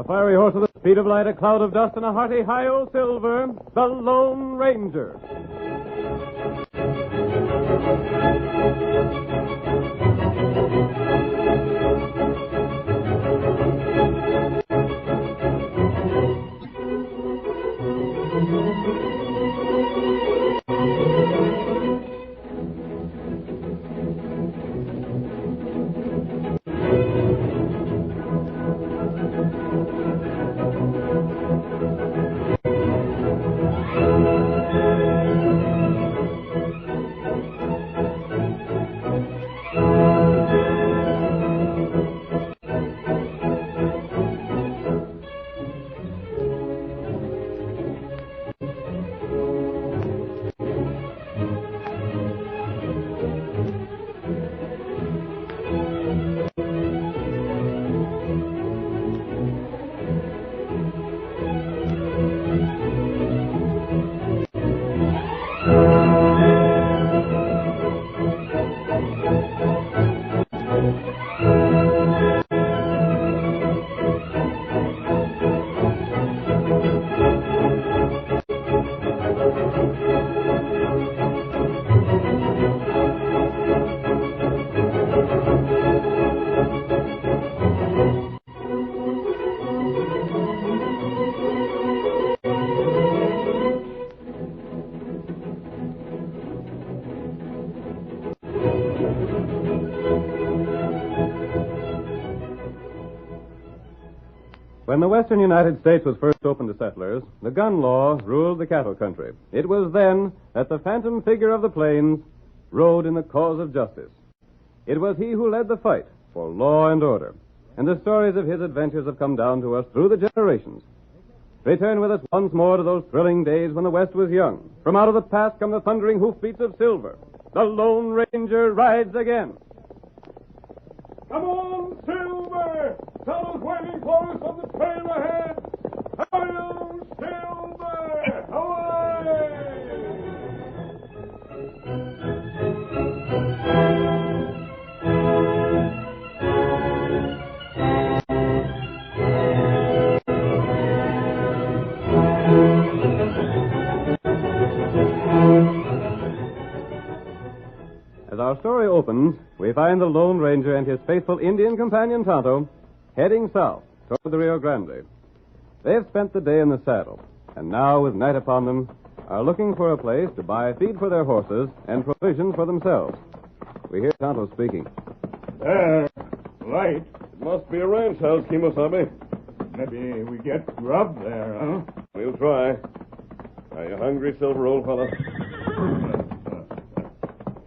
fiery horse with the speed of light, a cloud of dust, and a hearty hi-yo silver, the Lone Ranger. When the western United States was first opened to settlers, the gun law ruled the cattle country. It was then that the phantom figure of the plains rode in the cause of justice. It was he who led the fight for law and order, and the stories of his adventures have come down to us through the generations. Return with us once more to those thrilling days when the West was young. From out of the past come the thundering hoofbeats of silver. The Lone Ranger rides again. Come on, Silver! Tonto's waiting for us on the trail ahead! Hail, Silver! Away! As our story opens, we find the Lone Ranger and his faithful Indian companion Tonto heading south toward the Rio Grande. They have spent the day in the saddle, and now, with night upon them, are looking for a place to buy feed for their horses and provisions for themselves. We hear Tonto speaking. There, light. It must be a ranch house, Kimosabe. Maybe we get grub there, huh? We'll try. Are you hungry, Silver, old fellow?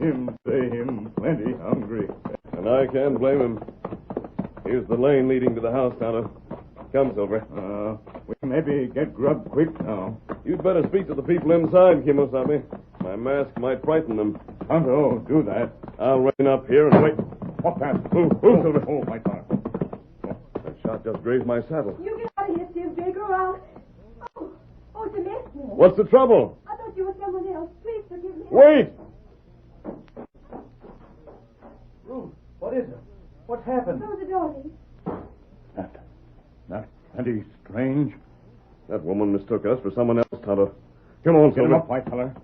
Him say him plenty hungry. And I can't blame him. Here's the lane leading to the house, Tonto. Come, Silver. We maybe get grub quick now. You'd better speak to the people inside, Kimosabe. My mask might frighten them. Tonto, do that. I'll rein up here and wait. What that? Silver. Oh, my God. That shot just grazed my saddle. You get out of here, Steve Drago. Oh, it's a mess. What's the trouble? I thought you were someone else. Please forgive me. Wait! Ruth, what is it? What happened? Close the door, Lee. That's plenty strange. That woman mistook us for someone else, Tonto. Come on, Get him Silver. up, white feller.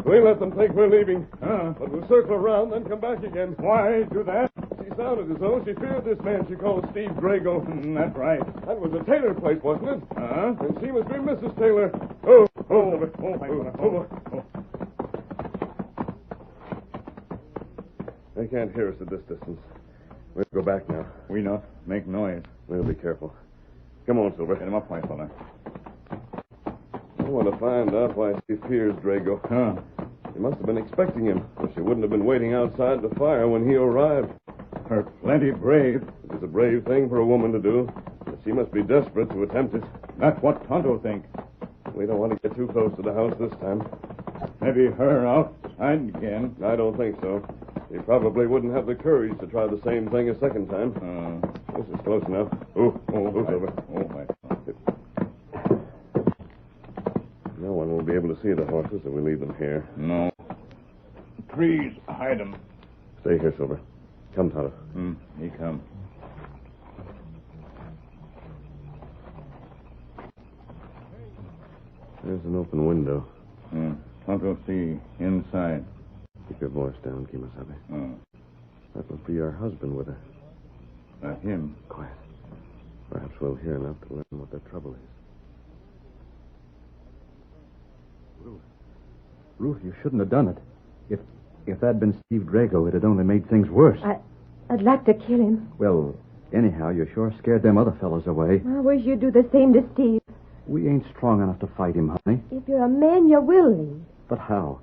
We let them think we're leaving. Huh? But we'll circle around, then come back again. Why do that? She sounded as though she feared this man she called Steve Drago. That's right. That was a Taylor place, wasn't it? Huh? And she must be Mrs. Taylor. Oh, white feller. over. They can't hear us at this distance. We'll go back now. We not make noise. We'll be careful. Come on, Silver. Get him up, white feller. I want to find out why she fears Drago. Huh? She must have been expecting him, or she wouldn't have been waiting outside the fire when he arrived. Her plenty brave. It was a brave thing for a woman to do, but she must be desperate to attempt it. That's what Tonto think. We don't want to get too close to the house this time. Maybe her outside again. I don't think so. He probably wouldn't have the courage to try the same thing a second time. This is close enough. Silver. No one will be able to see the horses if we leave them here. No. Trees hide them. Stay here, Silver. Come, Tonto. He come. There's an open window. Tonto see inside. Keep your voice down, Kimasabi. That must be your husband with her. Him. Quiet. Perhaps we'll hear enough to learn what their trouble is. Ruth, you shouldn't have done it. If that'd been Steve Drago, it'd only made things worse. I'd like to kill him. Well, anyhow, you sure scared them other fellas away. I wish you'd do the same to Steve. We ain't strong enough to fight him, honey. If you're a man, you will leave. But how?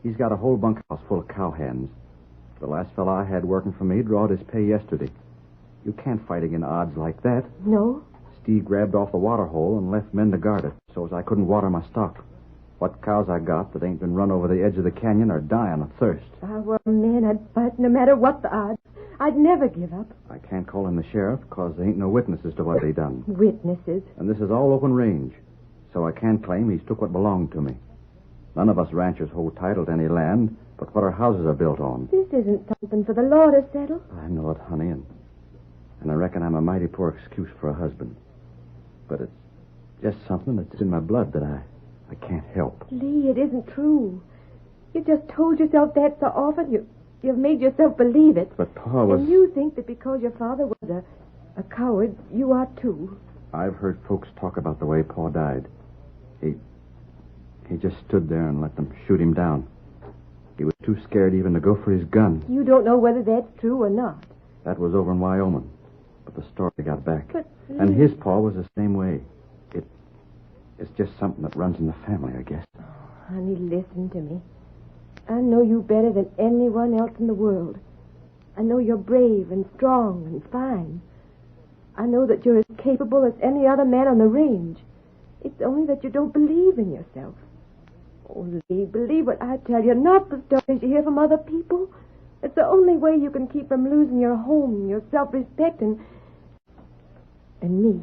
He's got a whole bunkhouse full of cowhands. The last fella I had working for me drawed his pay yesterday. You can't fight against odds like that. No? Steve grabbed off the water hole and left men to guard it, so as I couldn't water my stock. What cows I got that ain't been run over the edge of the canyon are dying of thirst. If I were a man, I'd fight no matter what the odds. I'd never give up. I can't call in the sheriff because there ain't no witnesses to what they done. Witnesses? And this is all open range, so I can't claim he's took what belonged to me. None of us ranchers hold title to any land but what our houses are built on. This isn't something for the law to settle. I know it, honey, and I reckon I'm a mighty poor excuse for a husband. But it's just something that's in my blood that I can't help. Lee, it isn't true. You've just told yourself that so often. You've made yourself believe it. But Pa was... And you think that because your father was a coward, you are too. I've heard folks talk about the way Pa died. He just stood there and let them shoot him down. He was too scared even to go for his gun. You don't know whether that's true or not. That was over in Wyoming. But the story got back. But... And his pa was the same way. It's just something that runs in the family, I guess. Oh, honey, listen to me. I know you better than anyone else in the world. I know you're brave and strong and fine. I know that you're as capable as any other man on the range. It's only that you don't believe in yourself. Oh, Lee, believe what I tell you, not the stories you hear from other people. It's the only way you can keep from losing your home, your self-respect, and me.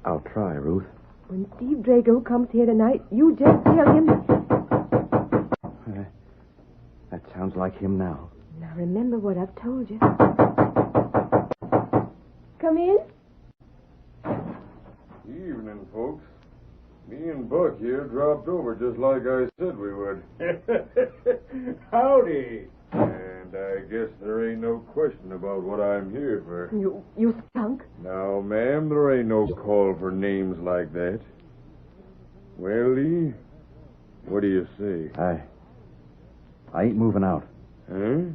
I'll try, Ruth. When Steve Drago comes here tonight, you just tell him... That sounds like him now. Now, remember what I've told you. Come in. Evening, folks. Me and Buck here dropped over just like I said we would. Howdy. And I guess there ain't no question about what I'm here for. You skunk. Now, ma'am, there ain't no call for names like that. Well, Lee, what do you say? I ain't moving out. Huh?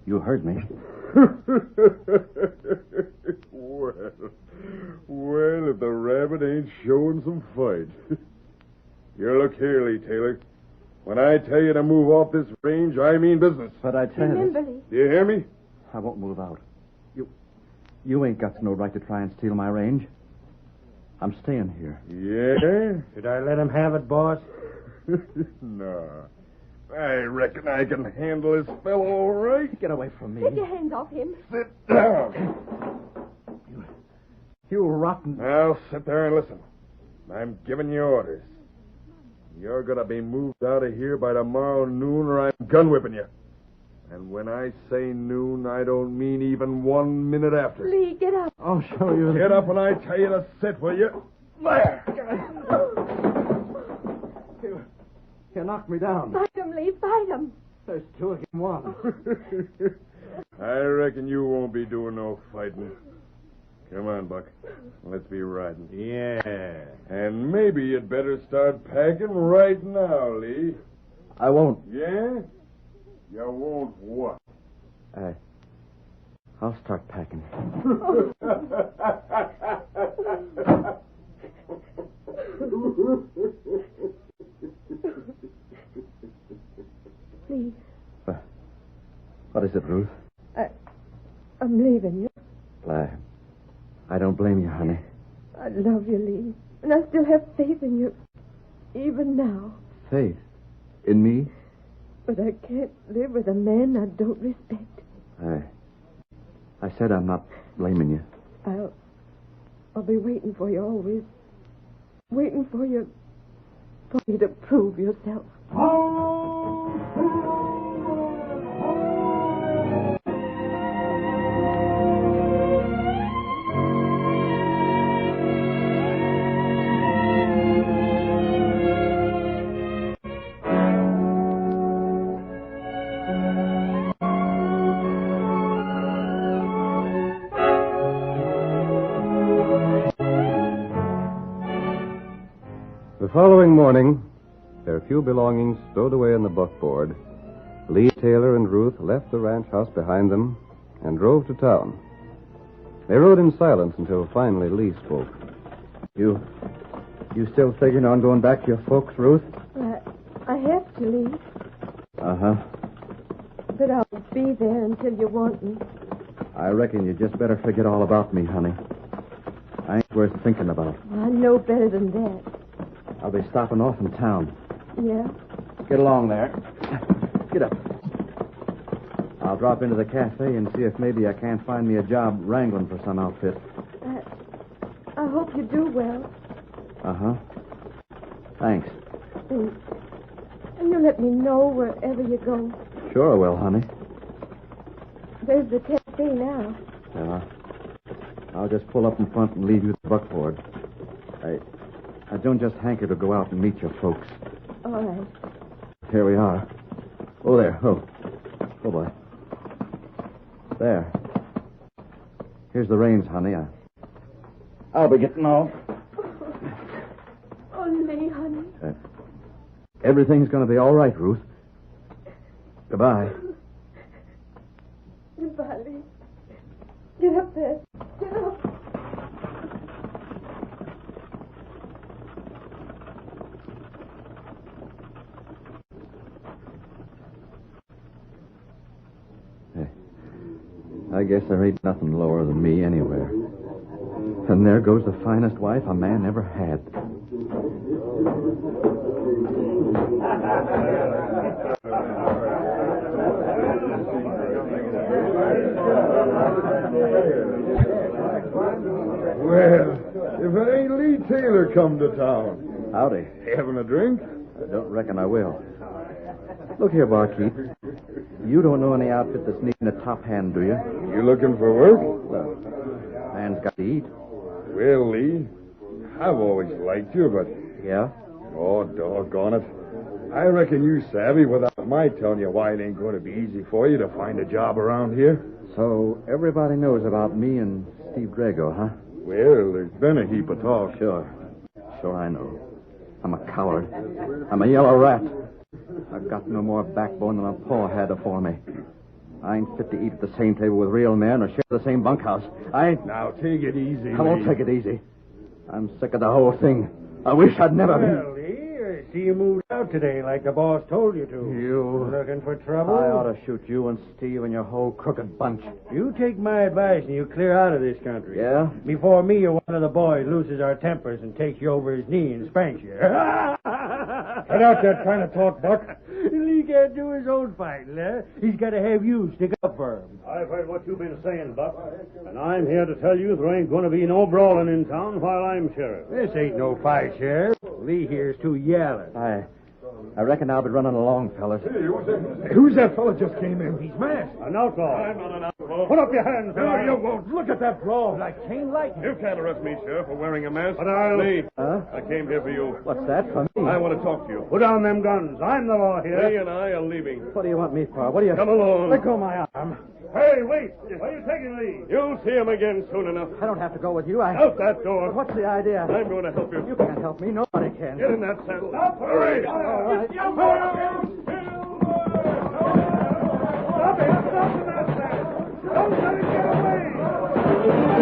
You heard me. Well, if the rabbit ain't showing some fight. You look here, Lee Taylor. When I tell you to move off this range, I mean business. But I tell you... Remember, Lee. Do you hear me? I won't move out. You ain't got no right to try and steal my range. I'm staying here. Yeah? Should I let him have it, boss? No. I reckon I can handle this fellow all right. Get away from me. Take your hands off him. Sit down. You rotten... Now, sit there and listen. I'm giving you orders. You're going to be moved out of here by tomorrow noon or I'm gun whipping you. And when I say noon, I don't mean even 1 minute after. Lee, get up. I'll show you... Get up when I tell you to sit, will you? There! You knocked me down. Fight him, Lee. Fight him. There's two against one. I reckon you won't be doing no fighting. Come on, Buck. Let's be riding. Yeah. And maybe you'd better start packing right now, Lee. I won't. Yeah? You won't what? I'll start packing. Lee, What is it, Ruth? I'm leaving you. I don't blame you, honey. I love you, Lee. And I still have faith in you. Even now. Faith? In me? But I can't live with a man I don't respect. I said I'm not blaming you. I'll be waiting for you always. Waiting for you to prove yourself. The following morning, their few belongings stowed away in the buckboard, Lee Taylor and Ruth left the ranch house behind them and drove to town. They rode in silence until finally Lee spoke. You still figuring on going back to your folks, Ruth? I have to leave, Uh-huh. but I'll be there until you want me. I reckon you just better forget all about me, honey. I ain't worth thinking about. I know better than that. I'll be stopping off in town. Yeah? Get along there. Get up. I'll drop into the cafe and see if maybe I can't find me a job wrangling for some outfit. I hope you do well. Uh-huh. Thanks. And you let me know wherever you go. Sure I will, honey. There's the cafe now. Yeah. I'll just pull up in front and leave you at the buckboard. I don't just hanker to go out and meet your folks. All right. Here we are. Oh, there. Oh, boy. There. Here's the reins, honey. I'll be getting off. Oh, Lee, honey. Everything's going to be all right, Ruth. Goodbye. Goodbye, Lee. Get up there. Get up. I guess there ain't nothing lower than me anywhere. And there goes the finest wife a man ever had. Well, if it ain't Lee Taylor come to town. Howdy. Having a drink? I don't reckon I will. Look here, barkeep. You don't know any outfit that's needing a top hand, do you? You looking for work? Well, man's got to eat. Well, Lee, I've always liked you, but... Yeah? Oh, doggone it. I reckon you savvy without my telling you why it ain't going to be easy for you to find a job around here. So everybody knows about me and Steve Drago, huh? Well, there's been a heap of talk. Sure I know. I'm a coward. I'm a yellow rat. I've got no more backbone than my paw had afore me. I ain't fit to eat at the same table with real men or share the same bunkhouse. I ain't... Now, take it easy, I won't Lee. take it easy. I'm sick of the whole thing. I wish I'd never been... Well, Lee, I see you moved out today like the boss told you to. You... Looking for trouble? I ought to shoot you and Steve and your whole crooked bunch. You take my advice and you clear out of this country. Yeah? Before me or one of the boys loses our tempers and takes you over his knee and spanks you. Cut out that kind of talk, Buck. Lee can't do his own fighting, huh? He's got to have you stick up for him. I've heard what you've been saying, Buck, and I'm here to tell you there ain't going to be no brawling in town while I'm sheriff. This ain't no fight, Sheriff. Lee here's too yelling. I reckon I'll be running along, fellas. Who's that fella just came in? He's masked. An outlaw. I'm not an outlaw. Put up your hands. No, you won't. Look at that brawl. Like chain lightning. You can't arrest me, Sheriff, for wearing a mask. But I'll... Lee, Huh? I came here for you. What's that for me? I want to talk to you. Put down them guns. I'm the law here. Lee and I are leaving. What do you want me for? What do you... Come along. Let go of my arm. Hey, wait. Where are you taking Lee? You'll see him again soon enough. I don't have to go with you. Out that door. What's the idea? I'm going to help you. You can't help me. Nobody can. Get in that saddle. Stop. Hurry. All right. Stop it. Stop that man. Don't let him get away.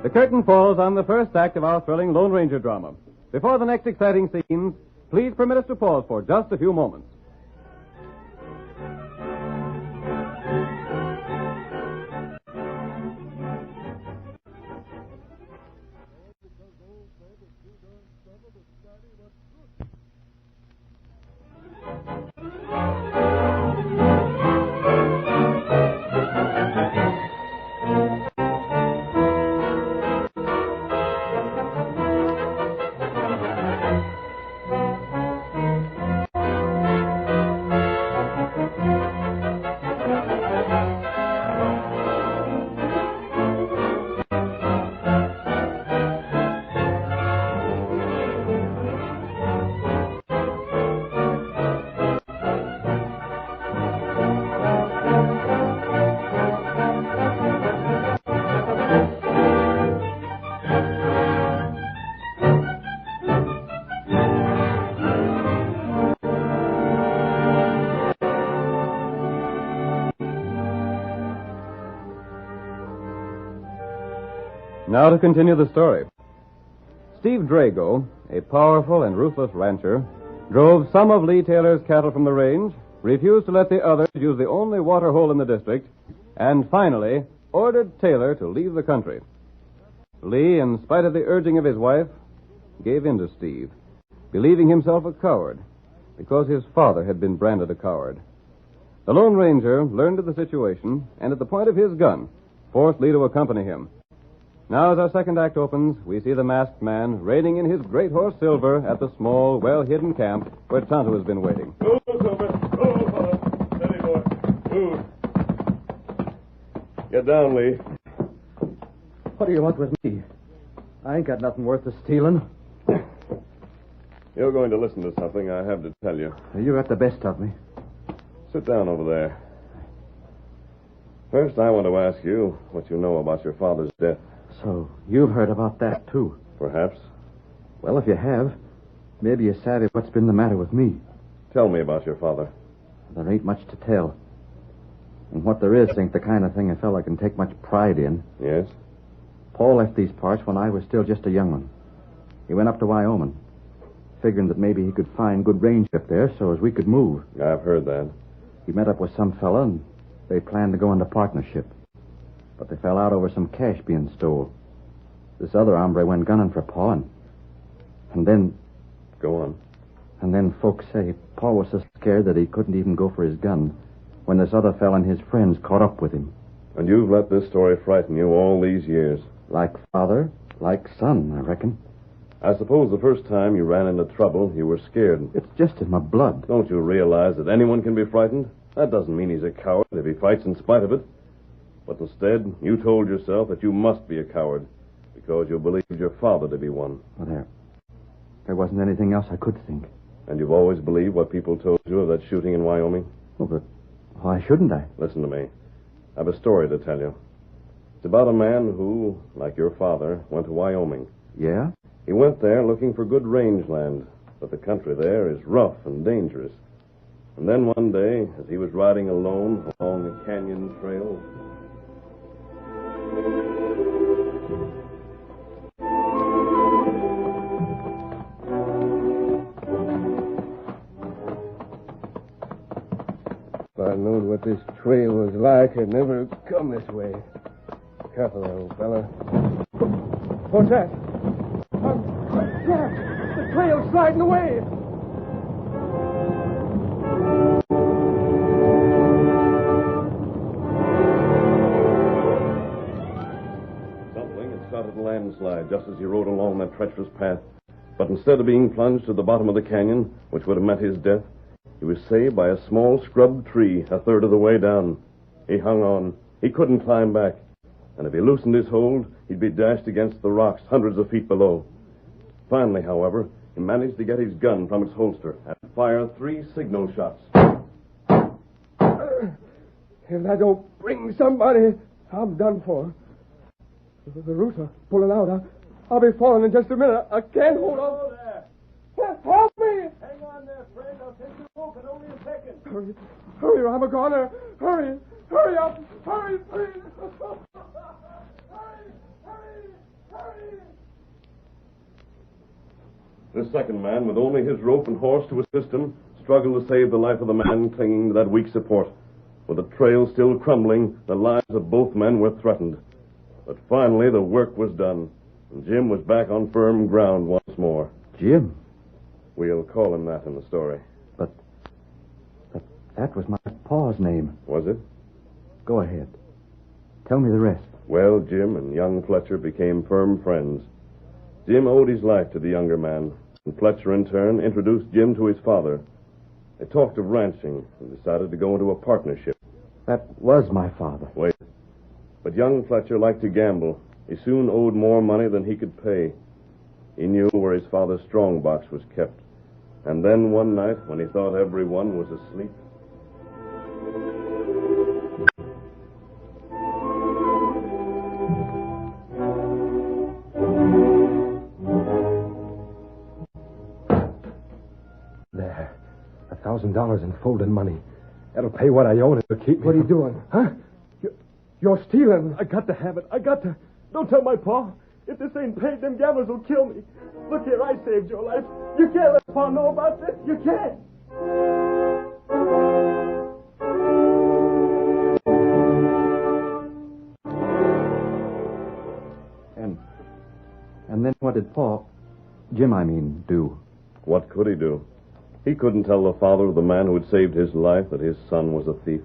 The curtain falls on the first act of our thrilling Lone Ranger drama. Before the next exciting scenes, please permit us to pause for just a few moments. Now to continue the story. Steve Drago, a powerful and ruthless rancher, drove some of Lee Taylor's cattle from the range, refused to let the others use the only water hole in the district, and finally ordered Taylor to leave the country. Lee, in spite of the urging of his wife, gave in to Steve, believing himself a coward because his father had been branded a coward. The Lone Ranger learned of the situation and, at the point of his gun, forced Lee to accompany him. Now, as our second act opens, we see the masked man reining in his great horse Silver at the small, well-hidden camp where Tonto has been waiting. Go, Silver. Go, fella. Steady, boy. Move. Get down, Lee. What do you want with me? I ain't got nothing worth of stealing. You're going to listen to something I have to tell you. You got the best of me. Sit down over there. First, I want to ask you what you know about your father's death. So, you've heard about that, too. Perhaps. Well, if you have, maybe you're savvy what's been the matter with me. Tell me about your father. There ain't much to tell. And what there is ain't the kind of thing a fella can take much pride in. Yes? Paul left these parts when I was still just a young one. He went up to Wyoming, figuring that maybe he could find good range up there so as we could move. I've heard that. He met up with some fella, and they planned to go into partnership. But they fell out over some cash being stole. This other hombre went gunning for Pa, and then... Go on. And then folks say Pa was so scared that he couldn't even go for his gun when this other fella and his friends caught up with him. And you've let this story frighten you all these years. Like father, like son, I reckon. I suppose the first time you ran into trouble, you were scared. It's just in my blood. Don't you realize that anyone can be frightened? That doesn't mean he's a coward if he fights in spite of it. But instead, you told yourself that you must be a coward because you believed your father to be one. Well, there wasn't anything else I could think. And you've always believed what people told you of that shooting in Wyoming? Well, but why shouldn't I? Listen to me. I have a story to tell you. It's about a man who, like your father, went to Wyoming. Yeah? He went there looking for good rangeland, but the country there is rough and dangerous. And then one day, as he was riding alone along the canyon trail... If I knowed what this trail was like, I'd never come this way. Careful there, old fella. What's that? Jack! The trail's sliding away! Something had started a landslide just as he rode along that treacherous path. But instead of being plunged to the bottom of the canyon, which would have meant his death, he was saved by a small scrub tree a third of the way down. He hung on. He couldn't climb back. And if he loosened his hold, he'd be dashed against the rocks hundreds of feet below. Finally, however, he managed to get his gun from its holster and fire 3 signal shots. If I don't bring somebody, I'm done for. The roots are pulling out. I'll be falling in just a minute. I can't hold on. Hello there. Help me! Hang on there, friend. I'll take you both in only a second. Hurry, or I'm a goner. Hurry up. Hurry, please. Hurry. This second man, with only his rope and horse to assist him, struggled to save the life of the man clinging to that weak support. With the trail still crumbling, the lives of both men were threatened. But finally, the work was done, and Jim was back on firm ground once more. Jim? We'll call him that in the story. But that was my pa's name. Was it? Go ahead. Tell me the rest. Well, Jim and young Fletcher became firm friends. Jim owed his life to the younger man, and Fletcher, in turn, introduced Jim to his father. They talked of ranching and decided to go into a partnership. That was my father. Wait. But young Fletcher liked to gamble. He soon owed more money than he could pay. He knew where his father's strong box was kept. And then one night, when he thought everyone was asleep... There. $1,000 in folding money. That'll pay what I owe and it'll keep me. What are you doing? Huh? You're stealing. I got to have it. Don't tell my pa. If this ain't paid, them gamblers will kill me. Look here, I saved your life. You can't let pa know about this. You can't. And then what did Jim, do? What could he do? He couldn't tell the father of the man who had saved his life that his son was a thief.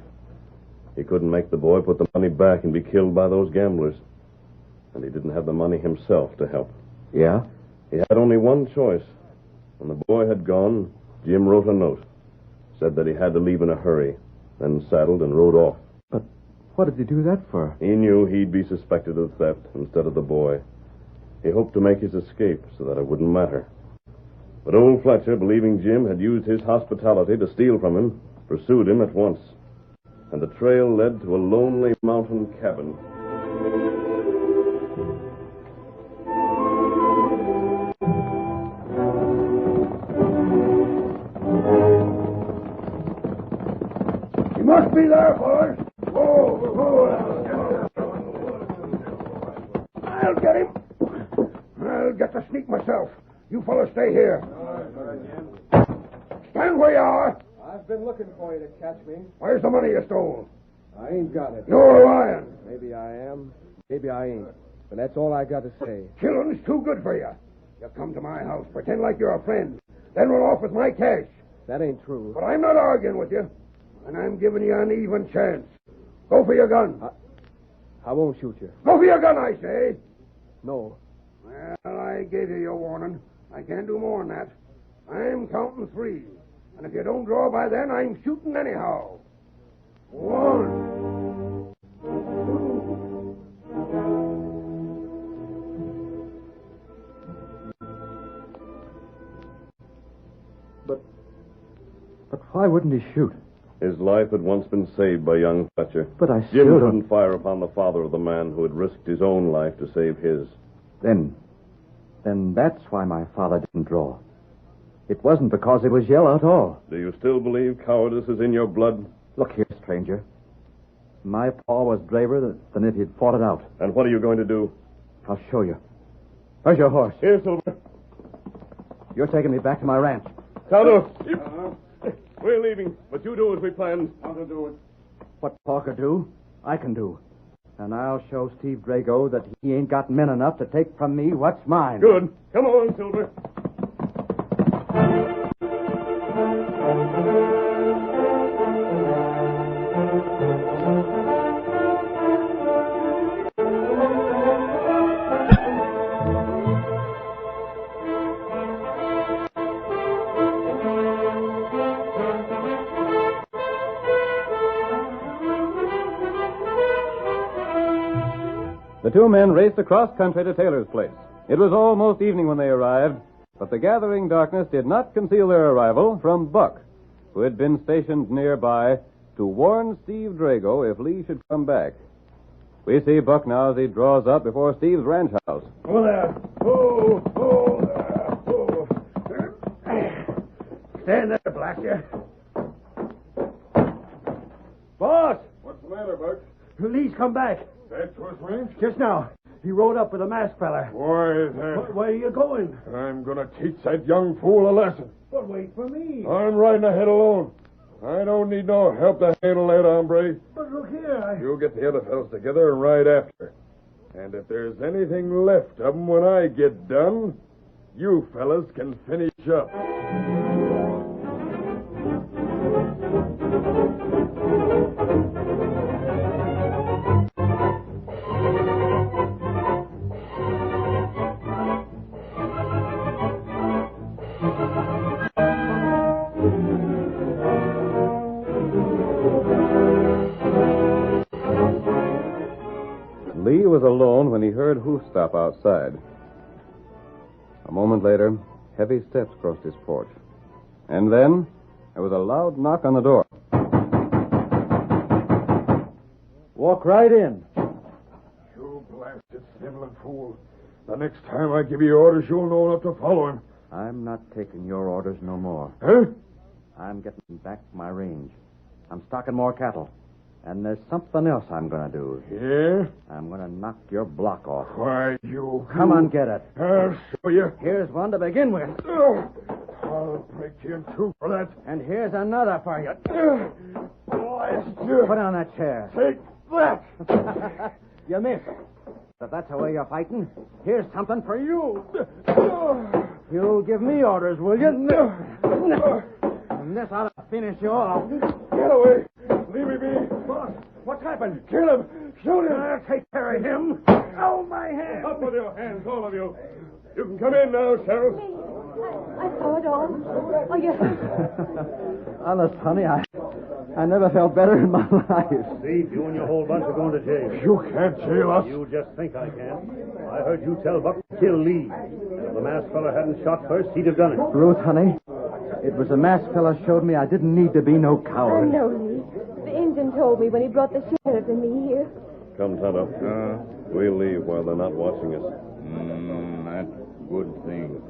He couldn't make the boy put the money back and be killed by those gamblers. And he didn't have the money himself to help. Yeah? He had only one choice. When the boy had gone, Jim wrote a note. Said that he had to leave in a hurry, then saddled and rode off. But what did he do that for? He knew he'd be suspected of theft instead of the boy. He hoped to make his escape so that it wouldn't matter. But old Fletcher, believing Jim had used his hospitality to steal from him, pursued him at once. And the trail led to a lonely mountain cabin. He must be there, boys. I'll get him. I'll get the sneak myself. You fellas stay here. Stand where you are. I've been looking for you to catch me. Where's the money you stole? I ain't got it. You're lying. Maybe I am. Maybe I ain't. But that's all I got to say. Killing's too good for you. You come to my house, pretend like you're a friend, then run off with my cash. That ain't true. But I'm not arguing with you, and I'm giving you an even chance. Go for your gun. I won't shoot you. Go for your gun, I say. No. Well, I gave you your warning. I can't do more than that. I'm counting 3. And if you don't draw by then, I'm shooting anyhow. 1, 2. But why wouldn't he shoot? His life had once been saved by young Fletcher. But I Jim still couldn't fire upon the father of the man who had risked his own life to save his. Then that's why my father didn't draw. It wasn't because it was yellow at all. Do you still believe cowardice is in your blood? Look here, stranger. My paw was braver than if he'd fought it out. And what are you going to do? I'll show you. Where's your horse? Here, Silver. You're taking me back to my ranch. Tonto. We're leaving, but you do as we planned. How to do it? What Paul could do, I can do. And I'll show Steve Drago that he ain't got men enough to take from me what's mine. Good. Come on, Silver. The two men raced across country to Taylor's place. It was almost evening when they arrived, but the gathering darkness did not conceal their arrival from Buck, who had been stationed nearby to warn Steve Drago if Lee should come back. We see Buck now as he draws up before Steve's ranch house. Oh, there. Oh, there. Oh. Stand there, Blackjack. Boss! What's the matter, Buck? Lee's come back. Back to his ranch? Just now. He rode up with a masked fella. Why is that? Where are you going? I'm going to teach that young fool a lesson. But wait for me. I'm riding ahead alone. I don't need no help to handle that hombre. But look here, You get the other fellows together and ride after. And if there's anything left of them when I get done, you fellas can finish up. Lee was alone when he heard hoofstop outside. A moment later, heavy steps crossed his porch. And then there was a loud knock on the door. Walk right in. You blasted sniveling fool. The next time I give you orders, you'll know not to follow him. I'm not taking your orders no more. Huh? I'm getting back to my range. I'm stocking more cattle. And there's something else I'm going to do. Yeah? I'm going to knock your block off. Why, you... Come on, get it. I'll show you. Here's one to begin with. Oh, I'll break you in two for that. And here's another for you. Blast. Put on that chair. Take that. You missed. If that's the way you're fighting, here's something for you. You'll give me orders, will you? And this ought to finish you off. Get away. Leave me be. Boss, what's happened? Kill him. Shoot him. I'll take care of him. Oh, my hand. Up with your hands, all of you. You can come in now, Sheriff. I saw it all. Oh, you hurt. Honest, honey, I never felt better in my life. Steve, you and your whole bunch are going to jail. You can't jail us. You just think I can. I heard you tell Buck to kill Lee. If the masked fella hadn't shot first, he'd have done it. Ruth, honey, it was the masked fella showed me I didn't need to be no coward. I know, Lee. The Indian told me when he brought the sheriff and me here. Come, Tonto. We'll leave while they're not watching us. That's a good thing.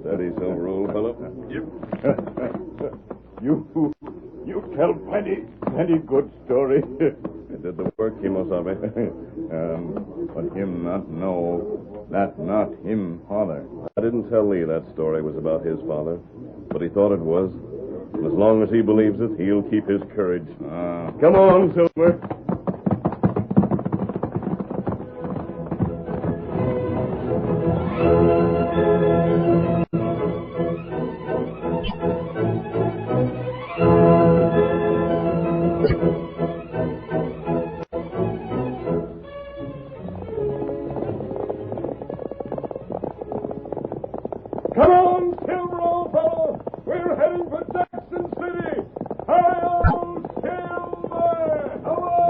Steady, Silver, old fellow. You tell plenty good story. It did the work, Kimosabe. But him not know that not him father. I didn't tell Lee that story was about his father, but he thought it was. And as long as he believes it, he'll keep his courage. Come on, Silver. Come on, Silver, old fellow. We're heading for Jackson City. Hi-yo, Silver! Away!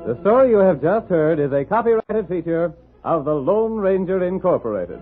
The story you have just heard is a copyrighted feature of the Lone Ranger Incorporated.